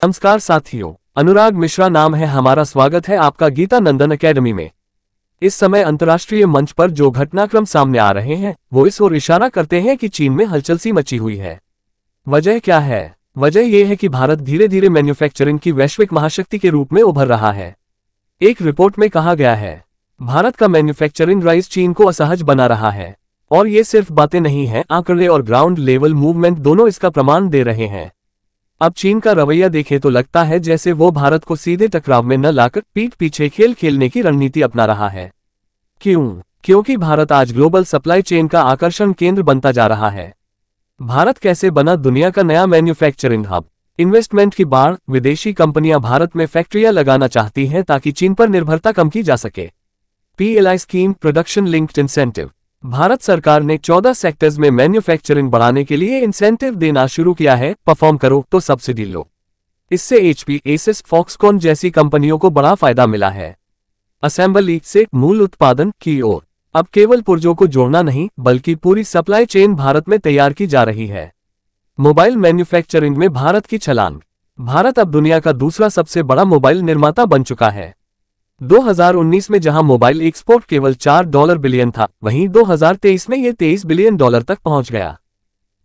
नमस्कार साथियों, अनुराग मिश्रा नाम है हमारा। स्वागत है आपका गीता नंदन एकेडमी में। इस समय अंतर्राष्ट्रीय मंच पर जो घटनाक्रम सामने आ रहे हैं वो इस ओर इशारा करते हैं कि चीन में हलचल सी मची हुई है। वजह क्या है? वजह यह है कि भारत धीरे धीरे मैन्युफैक्चरिंग की वैश्विक महाशक्ति के रूप में उभर रहा है। एक रिपोर्ट में कहा गया है, भारत का मैन्युफैक्चरिंग राइज चीन को असहज बना रहा है। और ये सिर्फ बातें नहीं हैं, आंकड़े और ग्राउंड लेवल मूवमेंट दोनों इसका प्रमाण दे रहे हैं। अब चीन का रवैया देखें तो लगता है जैसे वो भारत को सीधे टकराव में न लाकर पीठ पीछे खेल खेलने की रणनीति अपना रहा है। क्यों? क्योंकि भारत आज ग्लोबल सप्लाई चेन का आकर्षण केंद्र बनता जा रहा है। भारत कैसे बना दुनिया का नया मैन्युफैक्चरिंग हब? इन्वेस्टमेंट की बाढ़। विदेशी कंपनियां भारत में फैक्ट्रियां लगाना चाहती हैं ताकि चीन पर निर्भरता कम की जा सके। PLI scheme, production linked incentive. Bharat सरकार ने 14 सेक्टर्स में मैन्युफैक्चरिंग बढ़ाने के लिए इंसेंटिव देना शुरू किया है। परफॉर्म करो तो सब्सिडी लो। इससे HP, एसिस, फॉक्सकॉन जैसी कंपनियों को बड़ा फायदा मिला है। असेंबली से मूल उत्पादन की ओर अब केवल पुर्जों को जोड़ना नहीं बल्कि पूरी सप्लाई चेन भारत में तैयार की जा रही है। मोबाइल मैन्युफैक्चरिंग में भारत की छलांग। भारत अब दुनिया का दूसरा सबसे बड़ा मोबाइल निर्माता बन चुका है। 2019 में जहां मोबाइल एक्सपोर्ट केवल $4 बिलियन था, वहीं 2023 में यह $23 बिलियन तक पहुंच गया।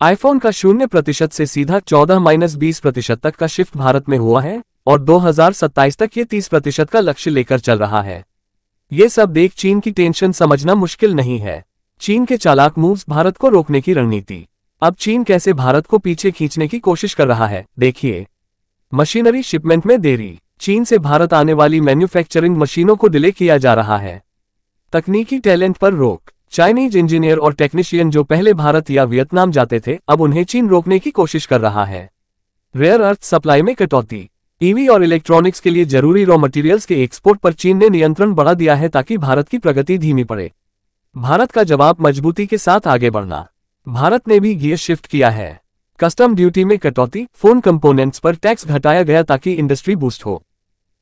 आईफोन का 0% से सीधा 14-20% तक का शिफ्ट भारत में हुआ है और 2027 तक ये 30% का लक्ष्य लेकर चल रहा है। ये सब देख चीन की टेंशन समझना मुश्किल नहीं है। चीन के चालाक मूव्स, भारत को रोकने की रणनीति। अब चीन कैसे भारत को पीछे खींचने की कोशिश कर रहा है, देखिए। मशीनरी शिपमेंट में देरी। चीन से भारत आने वाली मैन्युफैक्चरिंग मशीनों को डिले किया जा रहा है। तकनीकी टैलेंट पर रोक। चाइनीज इंजीनियर और टेक्नीशियन जो पहले भारत या वियतनाम जाते थे, अब उन्हें चीन रोकने की कोशिश कर रहा है। रेयर अर्थ सप्लाई में कटौती। EV और इलेक्ट्रॉनिक्स के लिए जरूरी रॉ मटेरियल्स के एक्सपोर्ट पर चीन ने नियंत्रण बढ़ा दिया है ताकि भारत की प्रगति धीमी पड़े। भारत का जवाब मजबूती के साथ आगे बढ़ना। भारत ने भी गियर शिफ्ट किया है। कस्टम ड्यूटी में कटौती, फोन कंपोनेंट्स पर टैक्स घटाया गया ताकि इंडस्ट्री बूस्ट हो।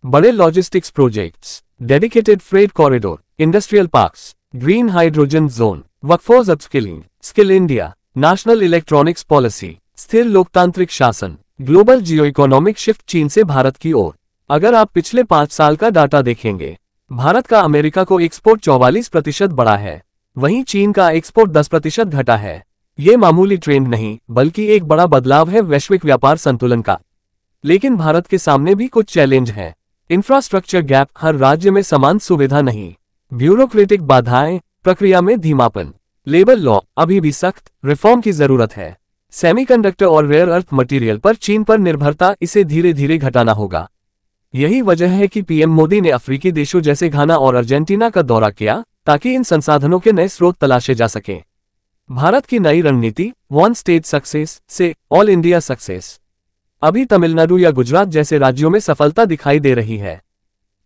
बड़े logistics projects, dedicated freight corridor, industrial parks, green hydrogen zone, workforce upskilling, skill India, national electronics policy, स्थिर लोकतांत्रिक शासन, ग्लोबल जियो इकोनॉमिक शिफ्ट चीन से भारत की ओर। अगर आप पिछले 5 साल का डाटा देखेंगे, भारत का अमेरिका को एक्सपोर्ट 44% बढ़ा है, वहीं चीन का एक्सपोर्ट 10% घटा है। ये मामूली ट्रेंड नहीं बल्कि एक बड़ा बदलाव है वैश्विक व्यापार संतुलन का। लेकिन भारत के सामने भी कुछ चैलेंज हैं। इंफ्रास्ट्रक्चर गैप, हर राज्य में समान सुविधा नहीं। ब्यूरोक्रेटिक बाधाएं, प्रक्रिया में धीमापन। लेबर लॉ अभी भी सख्त रिफॉर्म की जरूरत है। सेमीकंडक्टर और रेयर अर्थ मटेरियल पर चीन पर निर्भरता, इसे धीरे धीरे घटाना होगा। यही वजह है कि PM मोदी ने अफ्रीकी देशों जैसे घाना और अर्जेंटीना का दौरा किया ताकि इन संसाधनों के नए स्रोत तलाशे जा सकें। भारत की नई रणनीति, वन स्टेट सक्सेस से ऑल इंडिया सक्सेस। अभी तमिलनाडु या गुजरात जैसे राज्यों में सफलता दिखाई दे रही है।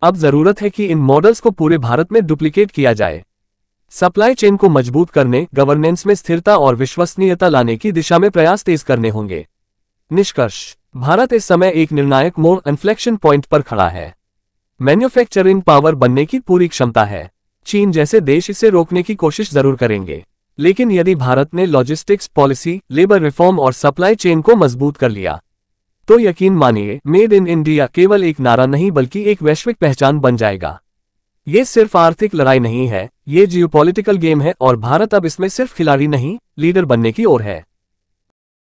अब जरूरत है कि इन मॉडल्स को पूरे भारत में डुप्लीकेट किया जाए। सप्लाई चेन को मजबूत करने, गवर्नेंस में स्थिरता और विश्वसनीयता लाने की दिशा में प्रयास तेज करने होंगे। निष्कर्ष, भारत इस समय एक निर्णायक मोड़, इन्फ्लेक्शन पॉइंट पर खड़ा है। मैन्युफैक्चरिंग पावर बनने की पूरी क्षमता है। चीन जैसे देश इसे रोकने की कोशिश जरूर करेंगे, लेकिन यदि भारत ने लॉजिस्टिक्स पॉलिसी, लेबर रिफॉर्म और सप्लाई चेन को मजबूत कर लिया तो यकीन मानिए, मेड इन इंडिया केवल एक नारा नहीं बल्कि एक वैश्विक पहचान बन जाएगा। ये सिर्फ आर्थिक लड़ाई नहीं है, ये जियोपॉलिटिकल गेम है और भारत अब इसमें सिर्फ खिलाड़ी नहीं, लीडर बनने की ओर है।